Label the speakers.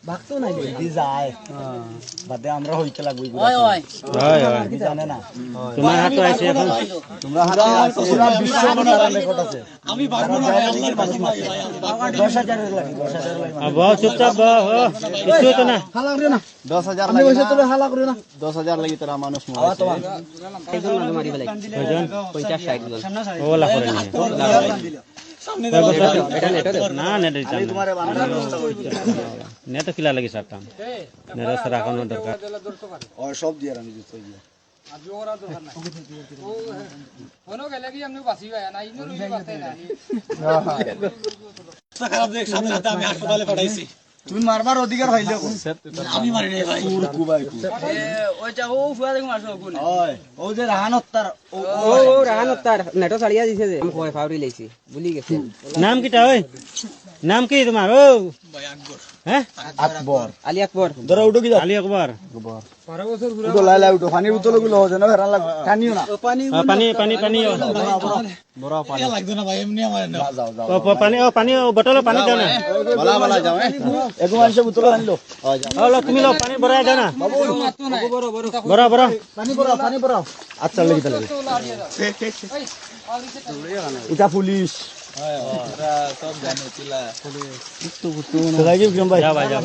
Speaker 1: ভাগতো নাই যায় বাদে আমরা হইতে লাগবে জানে না
Speaker 2: তোমার হাতে আছে এখন
Speaker 1: তোমরা হাতে আছে বিশ্ব মনোরম রেকর্ড আছে আমি পারবো না ভাই আল্লাহর কাছে 10000 এর লাগে 10000 লাগে
Speaker 2: বাহ চুপচাপ বাহ কিছু তো না
Speaker 1: হালা করে না 10000 লাগে আমি তো হালা করে না 10000 লাগি তোরা মানুষ মারা তোমার
Speaker 3: একজন মানুষ মারি ফেলাই
Speaker 2: কয়জন
Speaker 3: 50 60 জন
Speaker 2: ওলা করে নি
Speaker 3: সামনে এটা নেট
Speaker 2: না নেট দিতাম
Speaker 1: তোমারে বানানোর ব্যবস্থা করতে
Speaker 2: নেট তো কিলা লাগি সারতাম নেট সারা রাখানো দরকার
Speaker 1: আর সব দিয়ে আমি দিতে গিয়ে
Speaker 4: আজও ওরা দরকার নাই ও কোন গেলে কি আমনে বাসি ভাই না ইনো রুই বাসতে না
Speaker 1: খারাপ দেখ সাথে সাথে আমি হাসপাতালে পাঠাইছি তুমি মারবার অধিকার হইলে আমি মারি নাই ভাই কুরকু ভাই
Speaker 4: ওইটা ও ফুয়া দেখো মারছো কোন
Speaker 1: ওই ও যে রাহানত্তার
Speaker 3: ও রাহানত্তার নেটো ছাড়িয়া দিছে যে আমি কয় ফাউরি লাইছি ভুলি গেছে
Speaker 2: নাম কিটা ওই নাম কি তোমার ও
Speaker 1: ভাই আকবর
Speaker 2: হ্যাঁ
Speaker 1: আকবর
Speaker 3: আলী আকবর
Speaker 1: ধরো উঠো কি
Speaker 2: আলী আকবর
Speaker 1: উঠো লাই লাই উঠো পানির বোতল গুলো যেন হেরান লাগ টানিও না
Speaker 2: পানি
Speaker 1: বড় পানি লাগবে না ভাই এমনি আমার না যাও যাও
Speaker 2: পানি বোতল পানি দাও না
Speaker 1: বলা বলা যাও এগো মানুষ বোতল আনলো
Speaker 2: হলো তুমি লো পানি ভরাই দাও না বড়
Speaker 1: পানি বড় আচ্ছা লাগি তাহলে এটা পুলিশ সব জানো চিলা পুলিশ তো ভাই
Speaker 2: যাও ভাই যাও